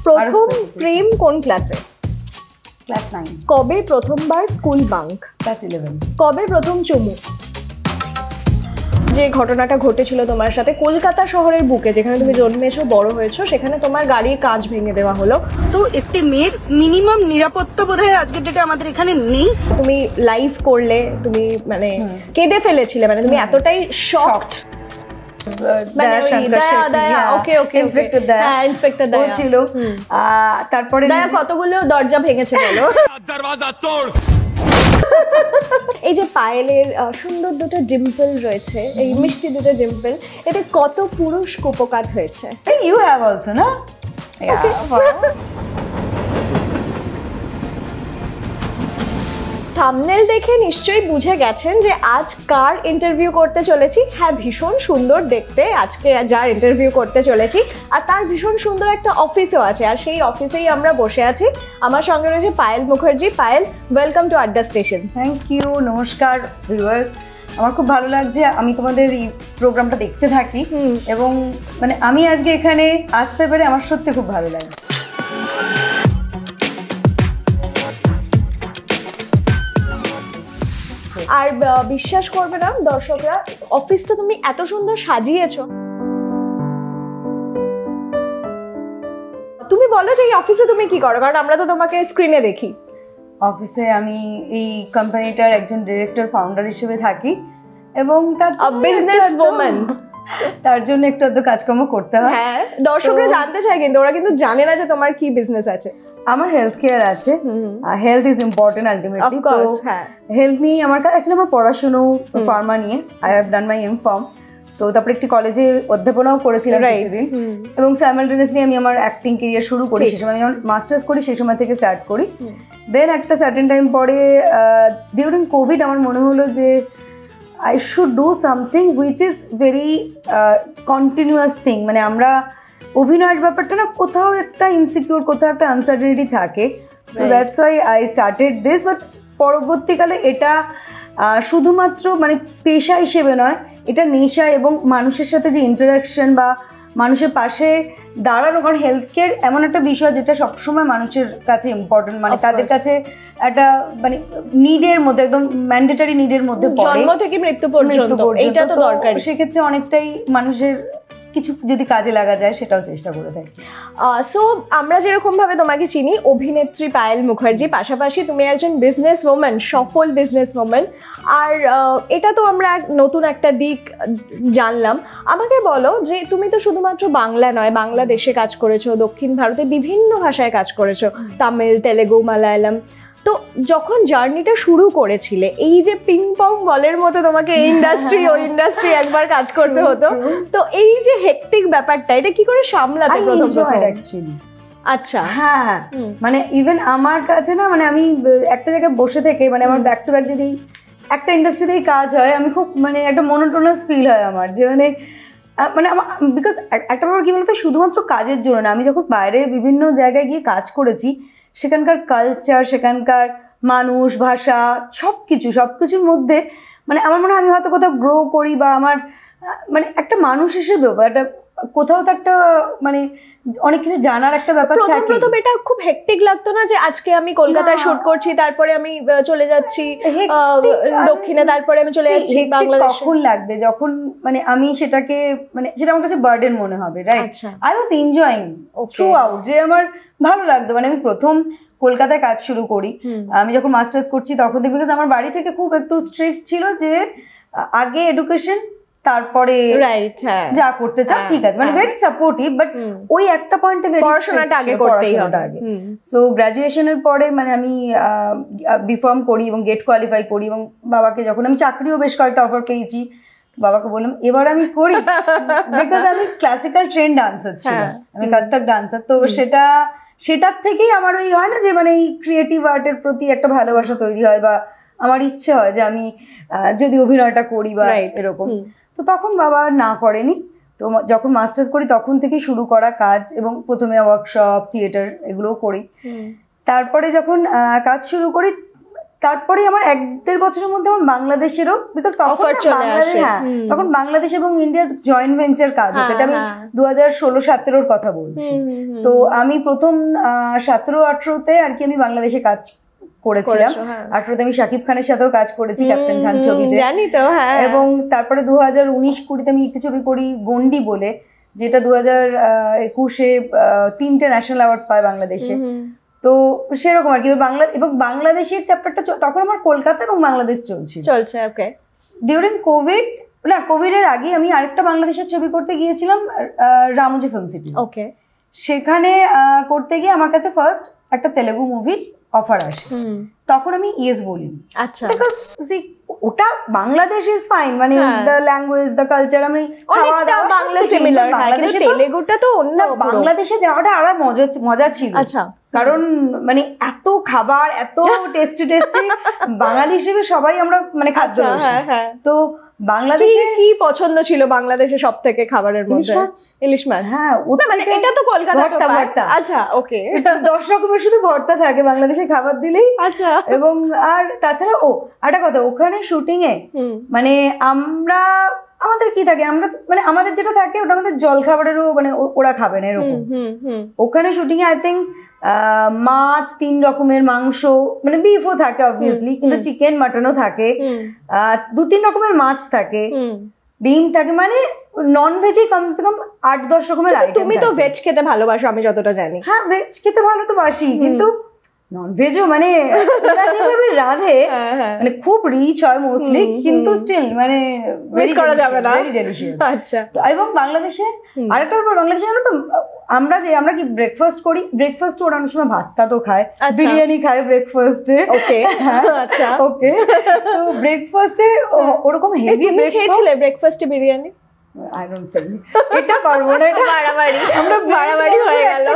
প্রথম প্রেম কোন ক্লাসে? ক্লাস 9। কবে প্রথমবার স্কুল বাঙ্ক? ক্লাস 11। কবে প্রথম চুমু? যে ঘটনাটা ঘটেছিল তোমার সাথে কলকাতা শহরের বুকে, যেখানে তুমি জন্মেছো বড় হয়েছো, সেখানে তোমার গাড়ির কাঁচ ভেঙে দেওয়া হলো। তো একটি মেয়ের মিনিমাম নিরাপত্তা বোধহয় আজকের ডেটে আমাদের এখানে নেই। তুমি লাইভ করলে, তুমি মানে কেঁদে ফেলেছিলে, মানে তুমি এতটাই শকড। তারপরে কতগুলো দরজা ভেঙেছে বলো। এই যে পায়েলের সুন্দর দুটো ডিম্পল রয়েছে, এই মিষ্টি দুটো ডিম্পল, এতে কত পুরুষ কুপকাত হয়েছে? ইউ হ্যাভ অলসো না? থাম্বনেল দেখে নিশ্চয়ই বুঝে গেছেন যে আজ কার ইন্টারভিউ করতে চলেছি। হ্যাঁ, ভীষণ সুন্দর দেখতে আজকে যার ইন্টারভিউ করতে চলেছি, আর তার ভীষণ সুন্দর একটা অফিসও আছে, আর সেই অফিসেই আমরা বসে আছি। আমার সঙ্গে রয়েছে Payel Mukherjee. Payel, welcome to Adda station. Thank you. নমস্কার ভিউয়ার্স, আমার খুব ভালো লাগছে, আমি তোমাদের এই প্রোগ্রামটা দেখতে থাকি এবং মানে আমি আজকে এখানে আসতে পেরে আমার সত্যি খুব ভালো লাগে। আর বিশ্বাস করবে না দর্শকরা, অফিসটা তুমি এত সুন্দর সাজিয়েছো। তুমি বলো যে এই অফিসে তুমি কি করো, কারণ আমরা তো তোমাকে স্ক্রিনে দেখি। অফিসে আমি এই কোম্পানিটার একজন ডিরেক্টর ফাউন্ডার হিসেবে থাকি এবং তার বিজনেস ওম্যান, তার জন্য একটু আধটু কাজকর্ম করতে হয়। হ্যাঁ, দর্শকরা জানতে চায় কিন্তু ওরা কিন্তু জানে না যে তোমার কি বিজনেস আছে। আমার হেলথ কেয়ার আছে, হেলথ ইজ ইম্পর্টেন্ট আলটিমেটলি। তো হেলথ নিয়ে আমার অ্যাকচুয়ালি আমার পড়াশুনো ফার্মা নিয়ে, আই হ্যাভ ডান মাই এমফার্ম। তো তারপরে একটি কলেজে অধ্যাপনাও করেছিলাম কিছুদিন এবং সাইমালটেনিয়াসলি আমি আমার অ্যাক্টিং কেরিয়ার শুরু করি। সেই সময় আমি যখন মাস্টার্স করি সেই সময় থেকে স্টার্ট করি। দেন একটা সার্টেন টাইম পরে ডিউরিং কোভিড আমার মনে হলো যে I should do something which is very continuous thing. মানে আমরা অভিনয়ের ব্যাপারটা না কোথাও একটা ইনসিকিউর, কোথাও একটা আনসার্টেনিটি থাকে। So that's why I started this. But পরবর্তীকালে এটা শুধুমাত্র মানে পেশা হিসেবে নয়, এটা নেশা এবং মানুষের সাথে যে ইন্টারাকশন বা মানুষের পাশে দাঁড়ানো, কারণ হেলথ কেয়ার এমন একটা বিষয় যেটা সবসময় মানুষের কাছে ইম্পর্টেন্ট, মানে তাদের কাছে একটা মানে নিডের মধ্যে, একদম ম্যান্ডেটরি নিডের মধ্যে পড়ে, জন্ম থেকে মৃত্যু পর্যন্ত এইটা তো দরকার। সেক্ষেত্রে অনেকটাই মানুষের কিছু যদি কাজে লাগা যায় সেটাও চেষ্টা করে থাকি। সো আমরা যেরকম ভাবে তোমাকে চিনি অভিনেত্রী পায়েল মুখার্জি, পাশাপাশি তুমি একজন বিজনেস ওম্যান, সফল বিজনেস ওম্যান। আর এটা তো আমরা নতুন একটা দিক জানলাম। আমাকে বলো যে তুমি তো শুধুমাত্র বাংলা নয়, বাংলাদেশে কাজ করেছো, দক্ষিণ ভারতে বিভিন্ন ভাষায় কাজ করেছো, তামিল, তেলেগু, মালায়ালাম। তো যখন জার্নিটা শুরু করেছিলে, এই যে পিং পং বলের মতো তোমাকে এই ইন্ডাস্ট্রি ওই ইন্ডাস্ট্রি একবার কাজ করতে হতো, তো এই যে হেক্টিক ব্যাপারটা এটা কি করে সামলাতে প্রথম? আচ্ছা, হ্যাঁ, মানে ইভেন আমার কাছে না, মানে আমি একটা জায়গায় বসে থেকে, মানে আমার ব্যাক টু ব্যাক যদি একটা ইন্ডাস্ট্রিতেই কাজ হয়, আমি খুব মানে একটা মনোটোনাস ফিল হয় আমার, যে মানে আমার বিকজ একটা ব্যাপার কি বলতো, শুধুমাত্র কাজের জন্য না, আমি যখন বাইরে বিভিন্ন জায়গায় গিয়ে কাজ করেছি, সেখানকার কালচার, সেখানকার মানুষ, ভাষা, সবকিছুর মধ্যে মানে আমার মনে হয় আমি হয়তো কোথাও গ্রো করি, বা আমার মানে একটা মানুষ হিসেবেও একটা কোথাও তো একটা মানে অনেক কিছু জানার একটা ব্যাপার থাকে। প্রথম এটা খুব হেক্টিক লাগতো না যে আজকে আমি কলকাতায় শুট করছি, তারপরে আমি চলে যাচ্ছি দক্ষিণে, তারপরে আমি চলে যাচ্ছি বাংলাদেশে? কখন লাগবে যখন মানে আমি সেটাকে মানে সেটা আমার কাছে বার্ডেন মনে হবে, right? I was enjoying through out, যে আমার ভালো লাগতো। মানে আমি প্রথম কলকাতায় কাজ শুরু করি, আমি যখন মাস্টার্স করছি তখন থেকে, বিকজ আমার বাড়ি থেকে খুব একটু স্ট্রিক্ট ছিল যে আগে এডুকেশন, তারপরে যা করতে চাও ঠিক আছে, মানে ভেরি সাপোর্টিভ। বাট ওই একটা পয়েন্টে পড়াশোনাটা আগে করতেই হবে। সো গ্রাজুয়েশনের পরে মানে আমি বিফার্ম করি এবং গেট কোয়ালিফাই করি, এবং বাবাকে যখন আমি চাকরিও বেশ কয়েকটা অফার পেয়েছি, বাবাকে বললাম এবার আমি করি, বিকজ আমি ক্লাসিক্যাল ট্রেন ডান্সার ছিলাম, আমি কত্থক ডান্সার। তো সেটার থেকেই আমার ওই হয় না যে মানে এই ক্রিয়েটিভ আর্টের প্রতি একটা ভালোবাসা তৈরি হয়, বা আমার ইচ্ছে হয় যে আমি যদি অভিনয়টা করি বা এরকম। তো তখন বাবা না করেনি। তো যখন মাস্টার্স করি তখন থেকেই শুরু করা কাজ, এবং প্রথমে ওয়ার্কশপ, থিয়েটার এগুলোও করি। তারপরে যখন কাজ শুরু করি তারপরে আমার 1-1.5 বছরের মধ্যে আমার বাংলাদেশেরও, বিকজ তখন বাংলাদেশ এবং ইন্ডিয়া জয়েন্ট ভেঞ্চার কাজ হতো, এটা আমি 2016-17 কথা বলছি। তো আমি প্রথম 17-18-তে আর কি আমি বাংলাদেশে কাজ করেছিলাম। 18-তে আমি শাকিব খানের সাথেও কাজ করেছি ক্যাপ্টেন খান ছবিতে, জানি তো। এবং তারপরে 2019-20-তে আমি একটা ছবি করি গন্ডি বলে, যেটা 2021-এ 3টে ন্যাশনাল অ্যাওয়ার্ড পায় বাংলাদেশে। তো সেরকম আর কি বাংলা এবং বাংলাদেশের চ্যাপ্টারটা তখন আমার কলকাতা এবং বাংলাদেশ চলছে। ওকে। ডিউরিং কোভিড এর আগে আমি আরেকটা বাংলাদেশের ছবি করতে গিয়েছিলাম রামোজি ফিল্ম সিটি। ওকে। সেখানে করতে গিয়ে আমার কাছে ফার্স্ট একটা তেলেগু মুভির অফার আসে, তখন আমি ইয়েস বলি। আচ্ছা। ওটা বাংলাদেশ ইজ ফাইন, মানে দ্য ল্যাঙ্গুয়েজ, দ্য কালচার, আমি অনেকটা বাংলা সিমিলার, কিন্তু তেলেগুটা তো অন্য। বাংলাদেশে যাওয়াটা আরো মজা ছিল। আচ্ছা। কারণ মানে এত খাবার, এত টেস্টি বাঙালি হিসেবে সবাই আমরা মানে খাদ্য। তো বাংলাদেশে কি পছন্দ ছিল বাংলাদেশে সব থেকে খাবারের মধ্যে? ইলিশ মাছ। হ্যাঁ, মানে এটা তো কলকাতা ভর্তা। আচ্ছা, ওকে। 10 রকমের শুধু ভর্তা থাকে বাংলাদেশে খাবার দিলেই। আচ্ছা। এবং আর তাছাড়া একটা কথা, ওখানে শুটিং এ মানে আমাদের কি থাকে, আমরা মানে আমাদের যেটা থাকে ওটা আমাদের জল খাবারেরও মানে ওরা খাবে না এরকম। ওখানে শুটিং এ আই থিঙ্ক মাছ 3 রকমের, মাংস মানে বিফও থাকে অবভিয়াসলি, কিন্তু চিকেন মাটনও থাকে, 2-3 রকমের মাছ থাকে, ডিম থাকে, মানে নন ভেজে কমসে কম 8-10 রকমের আইটেম। তুমি তো ভেজ খেতে ভালোবাসো আমি যতটা জানি। হ্যাঁ, ভেজ খেতে ভালো তো বাসি, কিন্তু নন ভেজও মানে ওরা যেভাবে রাঁধে মানে খুব রিচ হয় মোস্টলি, কিন্তু স্টিল মানে মিস করা যাবে না, ভেরি ডেলিশিয়াস। আচ্ছা। এবং বাংলাদেশে আরেকটা ব্যাপার, বাংলাদেশে জানো তো আমরা কি ব্রেকফাস্ট করি, ব্রেকফাস্ট ওরা অনেক সময় ভাতটা তো খায়, বিরিয়ানি খায় ব্রেকফাস্টে। ওকে। আচ্ছা, ওকে। তো ব্রেকফাস্টে ওরকম হেভি ব্রেকফাস্টে বিরিয়ানি I don't think এটা পারবো না, এটা বাড়াবাড়ি, আমরা বাড়াবাড়ি হয়ে গেল।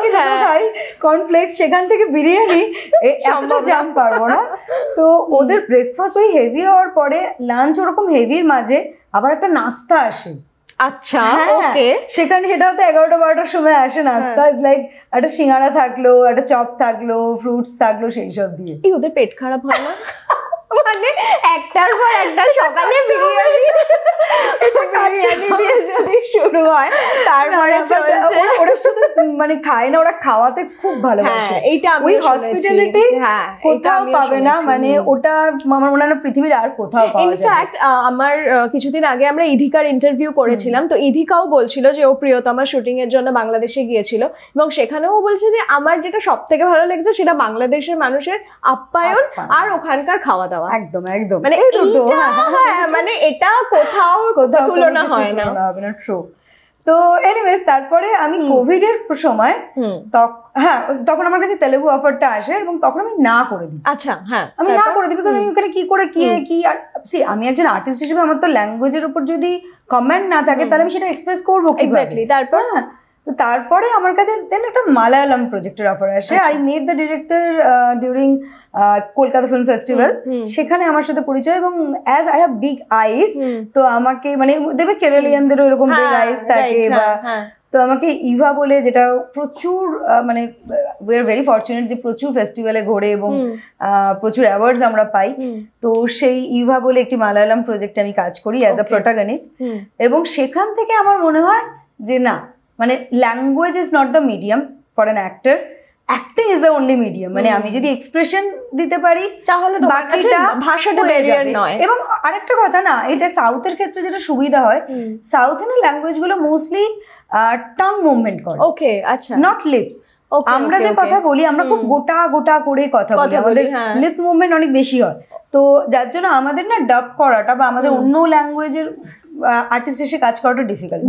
খাই কর্নফ্লেক্স, সেখান থেকে বিরিয়ানি এতটা জাম পারবো না। তো ওদের ব্রেকফাস্ট ওই হেভি হওয়ার পরে লাঞ্চ ওরকম হেভির মাঝে আবার একটা নাস্তা আসে। আচ্ছা, ওকে। সেখানে সেটা হয়তো 11টা-12টার সময় আসে নাস্তা। ইজ লাইক একটা সিঙ্গাড়া থাকলো, একটা চপ থাকলো, ফ্রুটস থাকলো, সেই সব দিয়ে। ওদের পেট খারাপ হয় না? মানে একটার পর একটা সকালে বিরিয়ানি দিয়ে যদি শুরু হয়, তারপরে ওরা শুধু মানে খায় না, ওরা খাওয়াতে খুব ভালোবাসে। এইটা ওই হসপিটালিটি কোথাও পাবে না, মানে ওটা আমার মনে হয় পৃথিবীর আর কোথাও পাওয়া যায় না। ইনফ্যাক্ট আমার কিছুদিন আগে আমরা ইধিকার ইন্টারভিউ করেছিলাম, তো ইধিকাও বলছিল যে ও প্রিয়তমা শুটিং এর জন্য বাংলাদেশে গিয়েছিল, এবং সেখানেও বলছে যে আমার যেটা সব থেকে ভালো লেগেছে সেটা বাংলাদেশের মানুষের আপ্যায়ন আর ওখানকার খাওয়া দাওয়া। একদম একদম, মানে এই দুটো, মানে এটা কোথাও তুলনা হয় না। ট্রু। তো এনিওয়েজ, তারপরে আমি কোভিড এর সময় তখন আমার কাছে তেলেগু অফারটা আসে, এবং তখন আমি না করে দিই। আচ্ছা, হ্যাঁ, আমি না করে দিই, বিকজ আমি ওখানে কি করে কি আমি একজন আর্টিস্ট হিসেবে আমার তো ল্যাঙ্গুয়েজের উপর যদি কমেন্ট না থাকে তাহলে আমি সেটা এক্সপ্রেস করবো এক্স্যাক্টলি। তারপর তো তারপরে আমার কাছে দেন একটা মালায়ালাম প্রজেক্টের অফার আসে। I met the director during Kolkata film festival, সেখানে আমার সাথে পরিচয়, এবং অ্যাজ আই হ্যাভ বিগ আইজ, তো আমাকে মানে দেবে কেরালিয়ানদেরও এরকম বিগ আইজ থাকে, বা তো আমাকে ইভা বলে, যেটা প্রচুর মানে উই আর ভেরি ফরচুনেট যে প্রচুর ফেস্টিভ্যালে ঘোরে এবং প্রচুর অ্যাওয়ার্ডস আমরা পাই। তো সেই ইভা বলে একটি মালায়ালাম প্রজেক্টে আমি কাজ করি অ্যাজ আ প্রোটাগনিস্ট, এবং সেখান থেকে আমার মনে হয় যে না, মানে language is not the medium for an actor, acting is the only medium. মানে আমি যদি এক্সপ্রেশন দিতে পারি তাহলে বাকিটা ভাষাটা ব্যারিয়ার নয়। এবং আরেকটা কথা, না এটা সাউথের ক্ষেত্রে যেটা সুবিধা হয়, সাউথে না ল্যাঙ্গুয়েজ গুলো মোস্টলি টাং মুভমেন্ট করে। ওকে, আচ্ছা, নট লিপস। আমরা যে কথা বলি আমরা খুব গোটা গোটা করে কথা বলি, আমাদের লিপস মুভমেন্ট অনেক বেশি হয়। তো যার জন্য আমাদের না ডাব করাটা বা আমাদের অন্য ল্যাঙ্গুয়েজের আর্টিস্ট এসে কাজ করাটা ডিফিকাল্ট,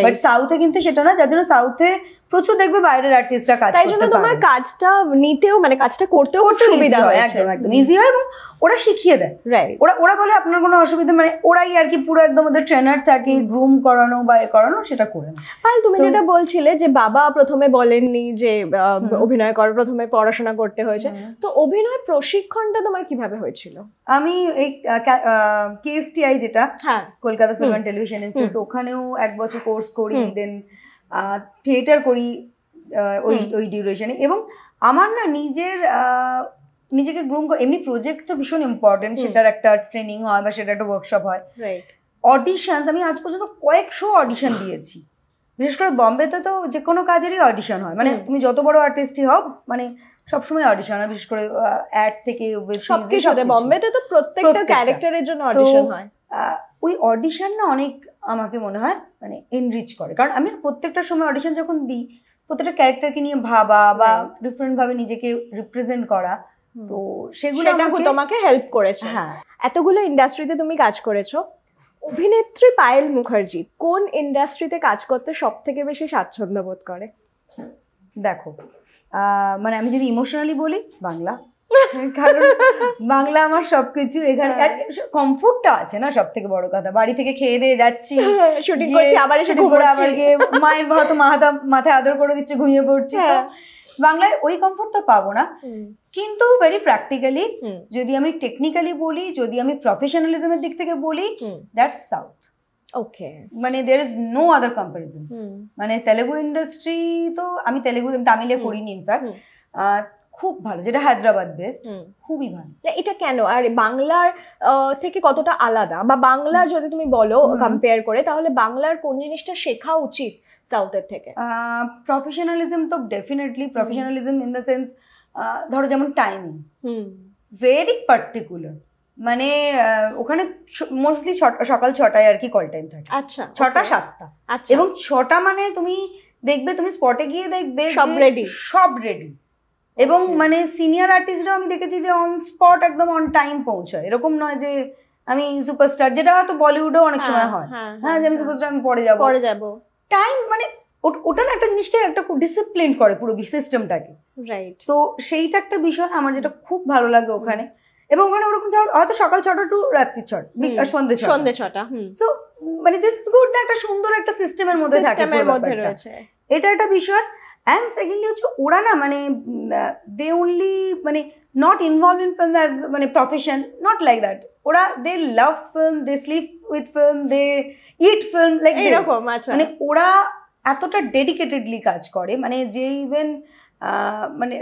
বাট সাউথে কিন্তু সেটা না, যার জন্য সাউথে প্রচুর দেখবে বাইরের আর্টিস্টরা কাজ করতে পারে। তাই জন্য তোমার কাজটা নিতেও মানে কাজটা করতেও সুবিধা হয়, একদম একদম ইজি হয়, এবং ওরা শিখিয়ে দেয়। রাইট, ওরা বলে আপনার কোনো অসুবিধা, মানে ওরাই আর কি পুরো একদম ওদের ট্রেনার থাকে, গ্রুম করানো বা করানো সেটা করে না। আর তুমি যেটা বলছিলে যে বাবা প্রথমে বলেননি যে অভিনয় করার, প্রথমে পড়াশোনা করতে হয়েছে, তো অভিনয় প্রশিক্ষণটা তোমার কিভাবে হয়েছিল? আমি এই KFTI যেটা Kolkata film and television institute, ওখানেও 1 বছর কোর্স করি, দেন থিয়েটার করি ওই ডিউরেশনে। এবং আমার না নিজের নিজেকে গ্রুম করে, এমনি প্রজেক্ট তো ভীষণ ইম্পর্টেন্ট, সেটার একটা ট্রেনিং হয় বা সেটা একটা ওয়ার্কশপ হয়। অডিশনস, আমি আজ পর্যন্ত কয়েকশো অডিশন দিয়েছি, বিশেষ করে বম্বেতে তো যে কোনো কাজেরই অডিশন হয়, মানে তুমি যত বড় আর্টিস্টই হও, মানে সবসময় অডিশন হয়, বিশেষ করে অ্যাড থেকে সবকিছুতে। বম্বেতে তো প্রত্যেকটা ক্যারেক্টারের জন্য অডিশন হয়। ওই অডিশন না অনেক আমাকে মনে হয় মানে এনরিচ করে, কারণ আমি প্রত্যেকটা সময় অডিশন যখন দিই, প্রত্যেকটা ক্যারেক্টারকে নিয়ে ভাবা বা ডিফারেন্ট ভাবে নিজেকে রিপ্রেজেন্ট করা, তো সেগুলো তোমাকে হেল্প করেছে। হ্যাঁ, এতগুলো ইন্ডাস্ট্রিতে তুমি কাজ করেছো, অভিনেত্রী পায়েল মুখার্জি কোন ইন্ডাস্ট্রিতে কাজ করতে সব থেকে বেশি স্বাচ্ছন্দ্য বোধ করে? দেখো, মানে আমি যদি ইমোশনালি বলি, বাংলা, কারণ বাংলা আমার সবকিছু, এখানে কমফোর্টটা আছে না, সব থেকে বড় কথা। বাড়ি থেকে খেয়ে দিয়ে যাচ্ছি, শুটিং করছি, আবার এসে আবার গিয়ে মায়ের হয়তো মাথায় আদর করে দিচ্ছে, ঘুমিয়ে পড়ছি। বাংলায় ওই কমফোর্ট তো পাবো না, কিন্তু ভেরি প্র্যাকটিক্যালি যদি আমি টেকনিক্যালি বলি, যদি আমি প্রফেশনালিজমের দিক থেকে বলি, দ্যাটস সাউথ। ওকে, মানে there is no other comparison. মানে তেলেগু ইন্ডাস্ট্রি তো আমি তামিলে করিনি, ইনফ্যাক্ট খুব ভালো, যেটা হায়দ্রাবাদ বেসড, খুবই ভালো। এটা কেন? আর বাংলার থেকে কতটা আলাদা, বা বাংলার যদি তুমি বলো কম্পেয়ার করে, তাহলে বাংলার কোন জিনিসটা শেখা উচিত সাউথের থেকে? প্রফেশনালিজম তো definitely, professionalism in the sense, ধরো যেমন টাইমিং ভেরি পার্টিকুলার, মানে ওখানে মোস্টলি সকাল 6টায় আর কি কল টাইম থাকে। আচ্ছা, 6টা 7টা, এবং 6টা মানে তুমি দেখবে, তুমি স্পটে গিয়ে দেখবে সব রেডি। এবং মানে সিনিয়র আর্টিস্টরাও আমি দেখেছি যে অন স্পট একদম অন টাইম পৌঁছায়, এরকম নয় যে আমি সুপারস্টার, যেটা হয়তো বলিউডেও অনেক সময় হয়, হ্যাঁ, যে আমি সুপারস্টার, আমি পরে যাবো। টাইম মানে ওটা না একটা জিনিসকে একটা খুব ডিসিপ্লিন করে পুরো সিস্টেমটাকে, রাইট? তো সেইটা একটা বিষয় আমার যেটা খুব ভালো লাগে ওখানে। এবং ওখানে ওরকম হয়তো সকাল 6টা টু রাত্রি 6টা, সন্ধ্যে 6টা। সো মানে দিস ইজ গুড, একটা সুন্দর একটা সিস্টেমের মধ্যে থাকে, এটা একটা বিষয়। অ্যান্ড সেকেন্ডলি হচ্ছে ওরা না মানে দে অনলি মানে not involve in film as মানে প্রফেশন, নট লাইক দ্যাট। ওরা they love film, they sleep with film, they eat film, like এরকম। মানে ওরা এতটা ডেডিকেটেডলি কাজ করে, মানে যে ইভেন মানে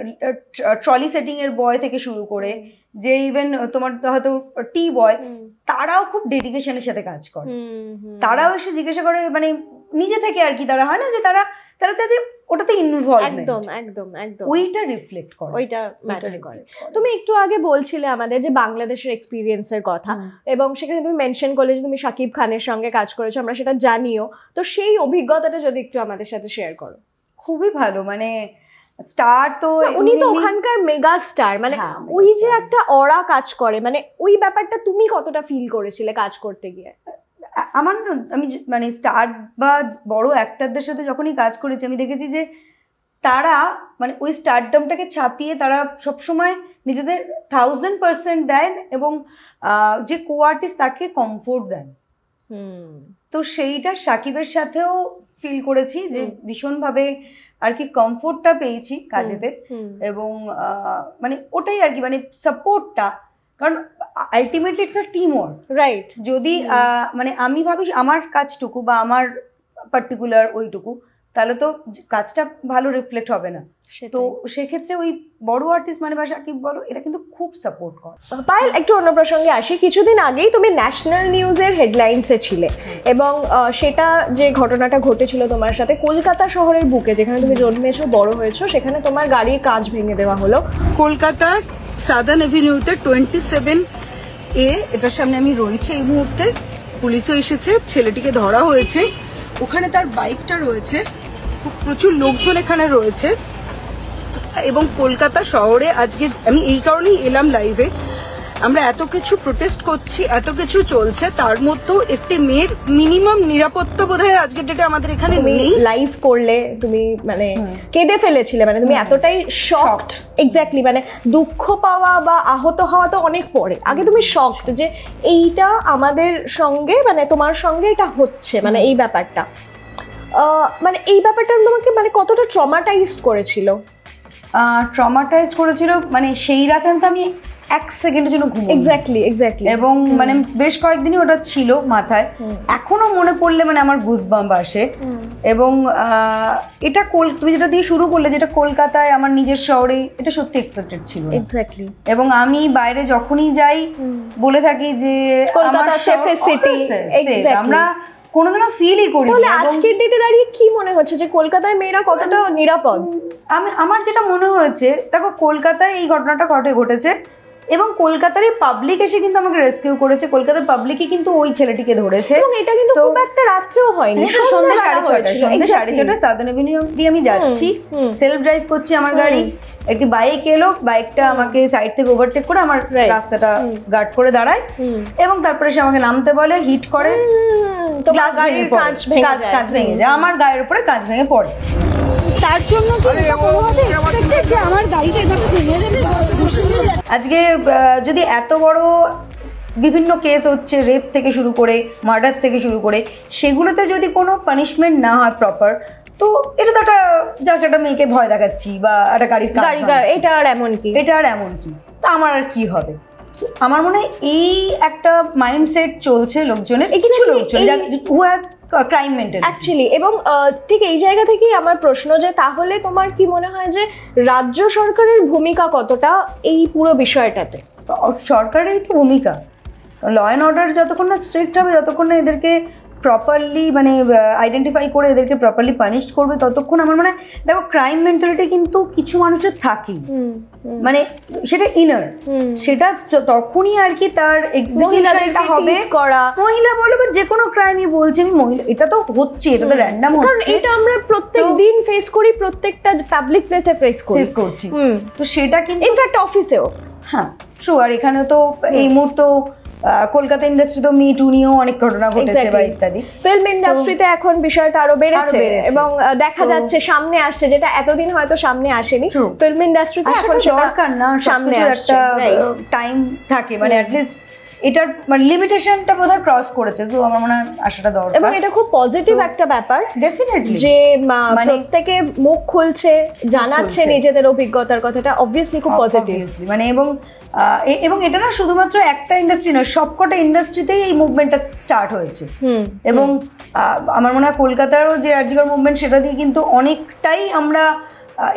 ট্রলি সেটিং এর বয় থেকে শুরু করে, যে ইভেন তোমার হয়তো টি বয়, তারাও খুব ডেডিকেশনের সাথে কাজ করে। তারাও এসে জিজ্ঞাসা করে, মানে নিজে থেকে আর কি, তারা হয় না যে তারা চায় যে ওটাতে ইনভলভমেন্ট, একদম ওইটা রিফ্লেক্ট করে, ওইটা ম্যাটার করে। তুমি একটু আগে বলছিলে আমাদের যে বাংলাদেশের এক্সপিরিয়েন্সের কথা, এবং সেখানে তুমি মেনশন করলে যে তুমি শাকিব খানের সঙ্গে কাজ করেছো, আমরা সেটা জানিও। তো সেই অভিজ্ঞতাটা যদি একটু আমাদের সাথে শেয়ার করো। খুবই ভালো, মানে স্টার তো উনি তো ওখানকার মেগা স্টার, মানে ওই যে একটা অরা কাজ করে, মানে ওই ব্যাপারটা তুমি কতটা ফিল করেছিলে কাজ করতে গিয়ে? আমার না, আমি মানে স্টার বা বড় অ্যাক্টরদের সাথে যখনই কাজ করেছি, আমি দেখেছি যে তারা মানে ওই স্টারডমটাকে ছাপিয়ে তারা সবসময় নিজেদের 1000% দেন, এবং যে কো আর্টিস্ট তাকে কমফোর্ট দেন। তো সেইটা শাকিবের সাথেও ফিল করেছি, যে ভীষণভাবে আর কি কমফোর্টটা পেয়েছি কাজেতে, এবং মানে ওটাই আর কি, মানে সাপোর্টটা, কারণ ultimately it's a team work, right? যদি মানে আমি ভাবি আমার কাজটুকু বা আমার পার্টিকুলার ওইটুকু, তাহলে তো কাজটা ভালো রিফ্লেক্ট হবে না। তো সেক্ষেত্রে ওই বড় আর্টিস্ট মানে বা শাকিব বলো, এটা কিন্তু খুব সাপোর্ট করে। পায়েল, একটু অন্য প্রসঙ্গে আসি। কিছুদিন আগেই তুমি ন্যাশনাল নিউজের হেডলাইন্সে ছিলে, এবং সেটা যে ঘটনাটা ঘটেছিল তোমার সাথে কলকাতা শহরের বুকে, যেখানে তুমি জন্মেছো বড় হয়েছো, সেখানে তোমার গাড়ির কাঁচ ভেঙে দেওয়া হলো। কলকাতার সাদার্ন এভিনিউতে 27A, এটার সামনে আমি রয়েছি এই মুহূর্তে। পুলিশও এসেছে, ছেলেটিকে ধরা হয়েছে, ওখানে তার বাইকটা রয়েছে, প্রচুর লোকজন এখানে রয়েছে। এবং কলকাতা শহরে আজকে আমি এই কারণেই এলাম লাইভে, আমরা এত কিছু প্রোটেস্ট করছি, এত কিছু চলছে, তার মধ্যেও একটি মেয়ের মিনিমাম নিরাপত্তা বোধহয় আজকের ডেটে আমাদের এখানে নেই। লাইভ করলে তুমি মানে কেঁদে ফেলেছিলে, মানে তুমি এতটাই শকড। এক্স্যাক্টলি, মানে দুঃখ পাওয়া বা আহত হওয়া তো অনেক পরে, আগে তুমি শকড যে এইটা আমাদের সঙ্গে, মানে তোমার সঙ্গে এটা হচ্ছে, মানে এই ব্যাপারটা, মানে এই ব্যাপারটা তোমাকে মানে কতটা ট্রমাটাইজড করেছিল? ট্রমাটাইজ করেছিল মানে সেই রাতে আমি 1 সেকেন্ডের জন্য ঘুম এক্স্যাক্টলি এবং মানে বেশ কয়েকদিনই ওটা ছিল মাথায়, এখনো মনে পড়লে মানে আমার গুজবাম্প আসে। এবং এটা তুমি যেটা দিয়ে শুরু করলে, যেটা কলকাতায় আমার নিজের শহরে, এটা সত্যি এক্সপেক্টেড ছিল এক্স্যাক্টলি। এবং আমি বাইরে যখনই যাই বলে থাকি যে আমার সিটি, আমরা কোনোদিনও ফিলই করি। তাহলে আজকের ডেটে দাঁড়িয়ে কি মনে হচ্ছে যে কলকাতায় মেয়েরা কতটা নিরাপদ? আমার যেটা মনে হয়েছে, দেখো কলকাতায় এই ঘটনাটা ঘটেছে এবং কলকাতারই পাবলিক এসে কিন্তু আমাকে রেস্কিউ করেছে, কলকাতার পাবলিকই কিন্তু ওই ছেলেটিকে ধরেছে। এবং এটা কিন্তু খুব একটা রাত্রেও হয়নি, সন্ধ্যা 6:30 সাউদার্ন এভিনিউ দিয়ে আমি যাচ্ছি, সেলফ ড্রাইভ করছি আমার গাড়ি, একটি বাইক এলো, বাইকটা আমাকে সাইড থেকে ওভারটেক করে আমার রাস্তাটা গার্ড করে দাঁড়ায় এবং তারপরে সে আমাকে নামতে বলে, হিট করে, কাঁচ ভেঙে যায়, আমার গায়ের উপরে কাঁচ ভেঙে পড়ে। তার জন্য আমার গাড়িটা এভাবে ভেঙে দেবে। আজকে যদি এত বড় বিভিন্ন কেস হচ্ছে, রেপ থেকে শুরু করে মার্ডার থেকে শুরু করে, সেগুলোতে যদি কোনো পানিশমেন্ট না হয় প্রপার, তো এটা তো একটা জাস্ট একটা মেয়েকে ভয় দেখাচ্ছি বা একটা গাড়ির এটা আর এমন কি, তা আমার আর কি হবে? আমার মনে হয় এই একটা মাইন্ডসেট চলছে লোকজনের, কিছু লোকজন who have crime mentality actually. এবং ঠিক এই জায়গা থেকেই আমার প্রশ্ন যে তাহলে তোমার কি মনে হয় যে রাজ্য সরকারের ভূমিকা কতটা এই পুরো বিষয়টাতে? সরকারেরই তো ভূমিকা, ল অ্যান্ড অর্ডার যতক্ষণ না স্ট্রিক্ট হবে, যতক্ষণ না এদেরকে প্রপারলি মানে আইডেন্টিফাই করে এদেরকে প্রপারলি পানিশ করবে, ততক্ষণ আমার মনে হয়, দেখো ক্রাইম মেন্টালিটি কিন্তু কিছু মানুষের থাকেই, মানে সেটা ইনার, সেটা তখনই আর কি তার এক্সিকিউশনটা হবে করা, মহিলা বলো বা যে কোনো ক্রাইমই বলছি আমি, মহিলা এটা তো হচ্ছে, এটা তো র্যান্ডম হচ্ছে, কারণ এটা আমরা প্রত্যেক দিন ফেস করি, প্রত্যেকটা পাবলিক প্লেসে ফেস করছি, তো সেটা কিন্তু ইনফ্যাক্ট অফিসেও। হ্যাঁ ট্রু। আর এখানে তো এই মুহূর্তে কলকাতা ইন্ডাস্ট্রি তো মি টু নিয়েও অনেক ঘটনা ঘটেছে বা ইত্যাদি, ফিল্ম ইন্ডাস্ট্রিতে এখন বিষয়টা আরো বেড়েছে এবং দেখা যাচ্ছে সামনে আসছে, যেটা এতদিন হয়তো সামনে আসেনি। ফিল্ম ইন্ডাস্ট্রিতে এখন দরকার না, সামনে একটা টাইম থাকে, মানে অ্যাটলিস্ট এটার মানে লিমিটেশনটা বোধহয় ক্রস করেছে, সো আমার মনে হয় আসাটা দরকার। এবং এটা খুব পজিটিভ একটা ব্যাপার ডেফিনেটলি, যে প্রত্যেকে মুখ খুলছে, জানাচ্ছে নিজেদের অভিজ্ঞতার কথাটা, অবভিয়াসলি খুব পজিটিভ মানে। এবং এটা না শুধুমাত্র একটা ইন্ডাস্ট্রি নয়, সবকটা ইন্ডাস্ট্রিতেই এই মুভমেন্টটা স্টার্ট হয়েছে। এবং আমার মনে হয় কলকাতারও যে আরজিকর মুভমেন্ট, সেটা দিয়ে কিন্তু অনেকটাই আমরা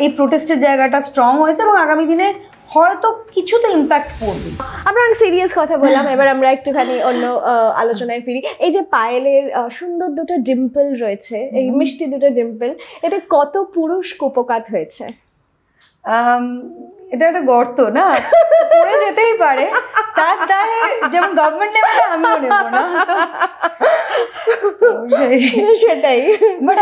এই প্রোটেস্টের জায়গাটা স্ট্রং হয়েছে এবং আগামী দিনে হয়তো কিছুতে ইম্প্যাক্ট পড়বে। আমরা অনেক সিরিয়াস কথা বললাম, এবার আমরা একটুখানি অন্য আলোচনায় ফিরি। এই যে পায়েলের সুন্দর দুটো ডিম্পল রয়েছে, এই মিষ্টি দুটো ডিম্পল, এটা কত পুরুষ কুপকাত হয়েছে? এটা একটা গর্ত না, পড়ে যেতেই পারে, তার দায়ে যেমন গভর্নমেন্ট নেবে না, আমিও নেব না, সেটাই। But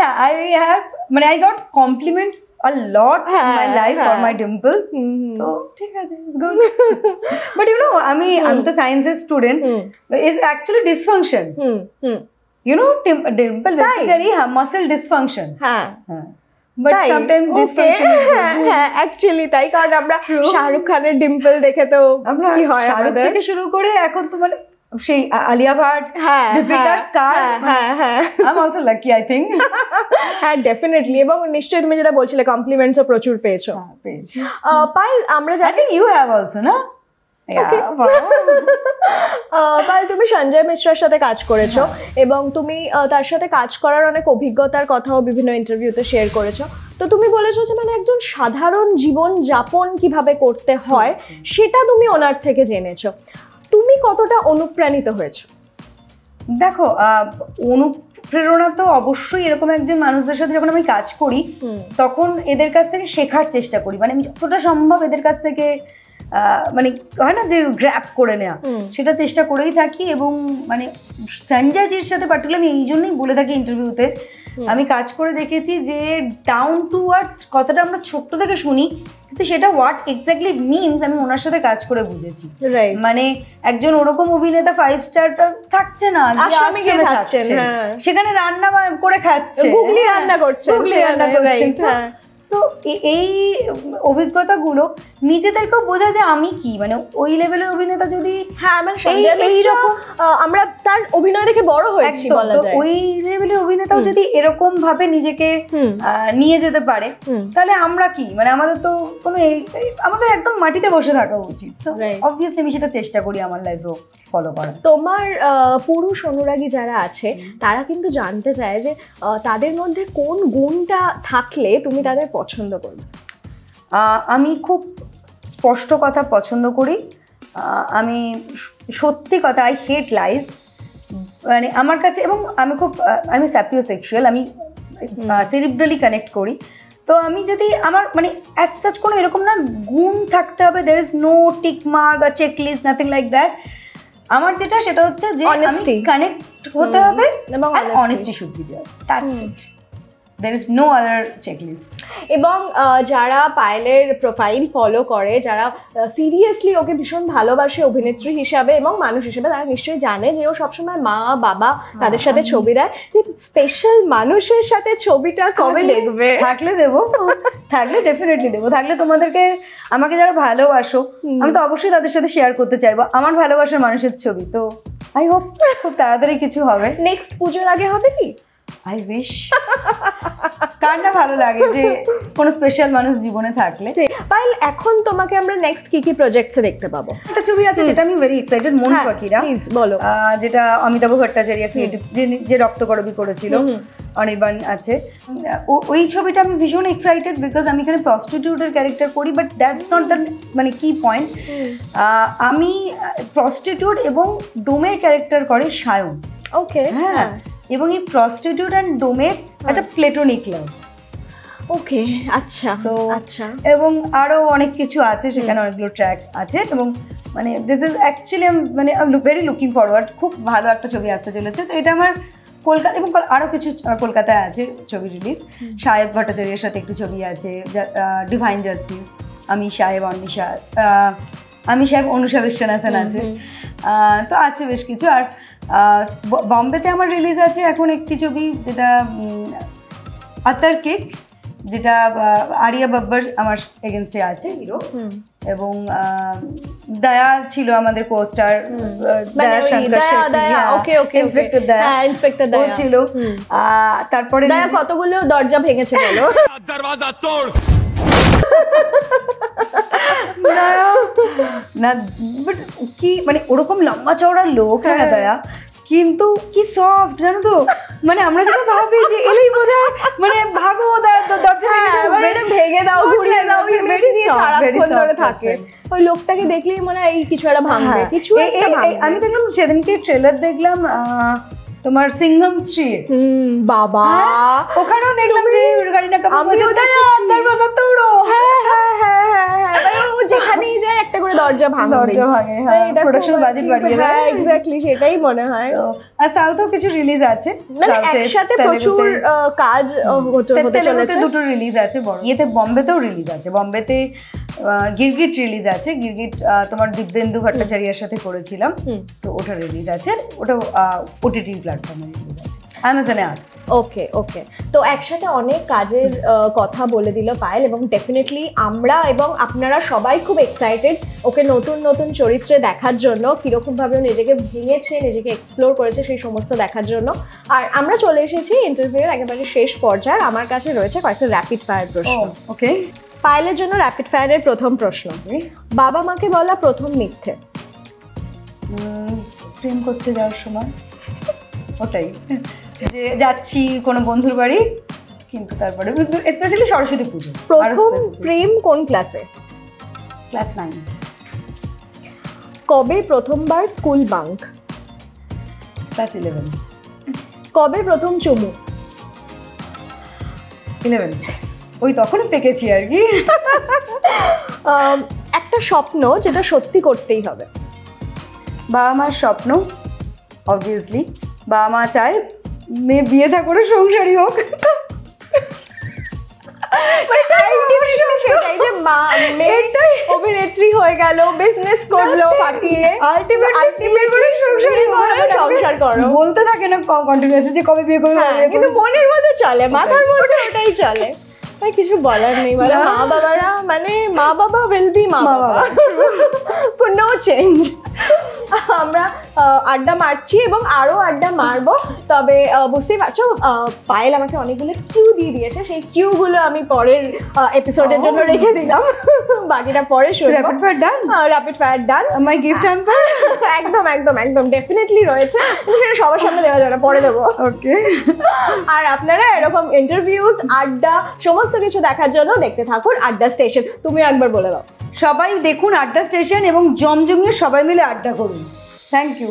I got compliments a lot in my life for my dimples. So ঠিক আছে, it's good. But you know, I'm the sciences student. It's actually dysfunction. You know, dimple basically muscle dysfunction. But sometimes dysfunction is good. Actually তাই, কারণ আমরা শাহরুখ খানের ডিম্পল দেখে তো কি হয়, শাহরুখ থেকে শুরু করে এখন তো মানে সেই আলিয়া ভাট, দীপিকার কার, I'm also lucky I think. হ্যাঁ ডেফিনেটলি। এবং নিশ্চয়ই তুমি যেটা বলছিলে কমপ্লিমেন্টসও প্রচুর পেয়েছো। পায়েল, আমরা I think you have also, না? পায়েল, তুমি সঞ্জয় মিশ্রার সাথে কাজ করেছো এবং তুমি তার সাথে কাজ করার অনেক অভিজ্ঞতার কথাও বিভিন্ন ইন্টারভিউতে শেয়ার করেছো। তো তুমি বলেছো যে মানে একজন সাধারণ জীবন যাপন কিভাবে করতে হয় সেটা তুমি ওনার থেকে জেনেছো। তুমি কতটা অনুপ্রাণিত হয়েছো? দেখো, অনুপ্রেরণা তো অবশ্যই, এরকম একজন মানুষদের সাথে যখন আমি কাজ করি তখন এদের কাছ থেকে শেখার চেষ্টা করি, মানে আমি যতটা সম্ভব এদের কাছ থেকে মানে হয় না যে গ্র্যাব করে নেওয়া, সেটা চেষ্টা করেই থাকি। এবং মানে সঞ্জয় জির সাথে পার্টিকুলার আমি এই জন্যই বলে থাকি ইন্টারভিউতে, আমি কাজ করে দেখেছি যে ডাউন টু আর্থ কথাটা আমরা ছোট্ট থেকে শুনি, কিন্তু সেটা হোয়াট এক্স্যাক্টলি মিনস আমি ওনার সাথে কাজ করে বুঝেছি। মানে একজন ওরকম অভিনেতা 5 স্টার থাকছে না, সেখানে রান্না করে খাচ্ছে, গুগলি রান্না করছে, সো এই অভিজ্ঞতাগুলো নিজেদেরকেও বোঝা যে আমি কি, মানে ওই লেভেলের অভিনেতা যদি হ্যাঁ মানে এইরকম আমরা তার অভিনয় দেখে বড় হয়েছি বলা যায়, ওই লেভেলের অভিনেতাও যদি এরকম ভাবে নিজেকে নিয়ে যেতে পারে তাহলে আমরা কি, মানে আমাদের তো কোনো আমাদের একদম মাটিতে বসে থাকা উচিত। সো অবভিয়াসলি আমি সেটা চেষ্টা করি আমার লাইফেও ফলো করা। তোমার পুরুষ অনুরাগী যারা আছে তারা কিন্তু জানতে চায় যে তাদের মধ্যে কোন গুণটা থাকলে তুমি তাদের পছন্দ করবে? আমি খুব স্পষ্ট কথা পছন্দ করি, আমি সত্যি কথা, আই হেট লাইফ, মানে আমার কাছে, এবং আমি স্যাপিওসেক্সুয়াল, আমি সেরিব্রালি কানেক্ট করি। তো আমি যদি আমার মানে অ্যাজ সাচ কোনো এরকম না গুণ থাকতে হবে, there is no tick mark বা check list, nothing like that. আমার যেটা সেটা হচ্ছে যে আমি কানেক্ট হতে হবে এবং honesty should be there, that's it, there is no other checklist। এবং যারা পায়েলের প্রোফাইল ফলো করে, যারা সিরিয়াসলি ওকে ভীষণ ভালোবাসে অভিনেত্রী হিসাবে এবং মানুষ হিসেবে, তারা নিশ্চয়ই জানে যে ও সবসময় মা বাবা তাদের সাথে ছবি দেয়। স্পেশাল মানুষের সাথে ছবিটা কবে দেখবে? থাকলে দেবো, থাকলে ডেফিনেটলি দেবো, থাকলে তোমাদেরকে, আমাকে যারা ভালোবাসো আমি তো অবশ্যই তাদের সাথে শেয়ার করতে চাইবো আমার ভালোবাসার মানুষের ছবি। তো আই হোপ খুব তাড়াতাড়ি কিছু হবে। নেক্সট পুজোর আগে হবে কি? I wish. কার না ভালো লাগে যে কোনো স্পেশাল মানুষ জীবনে থাকলে। পায়েল, এখন তোমাকে আমরা নেক্সট কি কি প্রজেক্টসে দেখতে পাবো? একটা ছবি আছে যেটা আমি ভেরি এক্সাইটেড, মন ফাকিরা, প্লিজ বলো। যেটা অমিতাভ ভট্টাচার্য ক্রিয়েটিভ, যে রক্তকরবী করেছিল, অনির্বাণ আছে। ওই ছবিটা আমি ভীষণ এক্সাইটেড বিকজ আমি এখানে প্রস্টিটিউটের ক্যারেক্টার করি, বাট দ্যাটস নট দ্য মানে কি পয়েন্ট। আমি প্রস্টিটিউট এবং ডোমের ক্যারেক্টার করে সায়ন। ওকে, হ্যাঁ, এবং এই প্রস্টিটিউট অ্যান্ড ডোমের একটা প্লেটোনিক লাভ। ওকে, আচ্ছা আচ্ছা। এবং আরো অনেক কিছু আছে সেখানে, অনেকগুলো ট্র্যাক আছে, এবং মানে দিস ইজ অ্যাকচুয়ালি মানে ভেরি লুকিং ফরওয়ার্ড, খুব ভালো একটা ছবি আসতে চলেছে। তো এটা আমার কলকাতা, এবং আরও কিছু কলকাতায় আছে ছবি রিলিজ। সাহেব ভট্টাচার্যের সাথে একটি ছবি আছে, ডিভাইন জাস্টিস, আমি সাহেব অনিশা, আমি সাহেব অনুষা বিশ্বনাথন আছে, তো আছে বেশ কিছু। আর বম্বেতে আমার রিলিজ আছে এখন একটি ছবি, যেটা আতার কেক, যেটা আরিয়া বাব্বার আমার এগেনস্টে আছে হিরো, এবং দয়া ছিল আমাদের পোস্টার, দয়া শঙ্কর ইন্সপেক্টর দয়া ছিল। তারপরে দয়া কতগুলো দরজা ভেঙেছে বলো? দরওয়াজা তোড় না, বাট কি মানে ওরকম লম্বা চওড়া লোক না দয়া, কিন্তু কি সফট জানো তো, মানে আমরা যেটা ভাবি যে এলেই বোধহয় মানে ভাগো দরজা ভেঙে দাও, ঘুরিয়ে দাও, সারাক্ষণ ধরে থাকে। ওই লোকটাকে দেখলেই মনে হয় এই কিছু একটা ভাঙবে, কিছু একটা ভাঙবে। আমি দেখলাম সেদিনকে ট্রেলার দেখলাম তোমার সিংঘম 3, বাবা ওখানেও দেখলাম যে গাড়িটা দরওয়াজা তোড়ো, ও যেখানেই যায় একটা করে দরজা ভাঙে, প্রোডাকশন বাজেট বাড়িয়ে দেয়। এক্স্যাক্টলি সেটাই মনে হয়। আর সাউথেও কিছু রিলিজ আছে, মানে একসাথে প্রচুর কাজ হতে চলেছে। দুটো রিলিজ আছে বড়। ইয়েতে বম্বেতেও রিলিজ আছে, বম্বেতে গিরগিট রিলিজ আছে। গিরগিট তোমার দিব্যেন্দু ভট্টাচার্যের সাথে করেছিলাম, তো ওটা রিলিজ আছে, ওটা ওটিটি প্ল্যাটফর্মে রিলিজ আছে, অ্যামাজনে আছে। ওকে ওকে, তো একসাথে অনেক কাজের কথা বলে দিল পায়েল, এবং ডেফিনেটলি আমরা এবং আপনারা সবাই খুব এক্সাইটেড ওকে নতুন নতুন চরিত্রে দেখার জন্য, কীরকমভাবে ও নিজেকে ভেঙেছে, নিজেকে এক্সপ্লোর করেছে সেই সমস্ত দেখার জন্য। আর আমরা চলে এসেছি ইন্টারভিউয়ের একেবারে শেষ পর্যায়ে। আমার কাছে রয়েছে কয়েকটা র্যাপিড ফায়ার প্রশ্ন। ওকে, পায়েলের জন্য র্যাপিড ফায়ারের প্রথম প্রশ্ন, বাবা মাকে বলা প্রথম মিথ্যে? প্রেম করতে যাওয়ার সময়, ওটাই, যে যাচ্ছি কোনো বন্ধুর বাড়ি, কিন্তু তারপরে স্পেশালি সরস্বতী পুজো। প্রথম প্রেম কোন ক্লাসে? ক্লাস 9। কবে প্রথমবার স্কুল বাঙ্ক? ক্লাস 11। কবে প্রথম চুমু? 11, ওই তখনই পেকেছি আর কি। একটা স্বপ্ন যেটা সত্যি করতেই হবে? বাবা মার স্বপ্ন, অবভিয়াসলি বাবা মা চায় মেয়ে বিয়ে থা করে সংসারী হোক। সেটাই যে মা মেয়েটাই অভিনেত্রী হয়ে গেল, বিজনেস করলো ফাটিয়ে, আলটিমেট সংসার করো বলতে থাকে না কন্টিনিউয়াসলি যে কবে বিয়ে করবে, কিন্তু মনের মধ্যে চলে, মাথার মধ্যে ওটাই চলে। কিছু বলার নেই, মানে মা বাবারা মানে মা বাবা উইল বি মা বাবা, নো চেঞ্জ। আমরা আড্ডা মারছি এবং আরো আড্ডা মারবো, তবে বুঝতেই পারছো পায়েল আমাকে অনেকগুলো কিউ দিয়ে দিয়েছে, সেই কিউ গুলো আমি পরের এপিসোডের জন্য রেখে দিলাম, বাকিটা পরে শুনবো। র্যাপিড ফায়ার ডান, র্যাপিড ফায়ার ডান। মাই গিফট হ্যাম্পার একদম একদম একদম ডেফিনেটলি রয়েছে, সেটা সবার সামনে দেওয়া যাবে না, পরে দেবো। ওকে। আর আপনারা এরকম ইন্টারভিউজ, আড্ডা সমস্ত কিছু দেখার জন্য দেখতে থাকুন আড্ডা স্টেশন। তুমি একবার বলে দাও। সবাই দেখুন আড্ডা স্টেশন এবং জমজমিয়ে সবাই মিলে আড্ডা করুন। Thank you.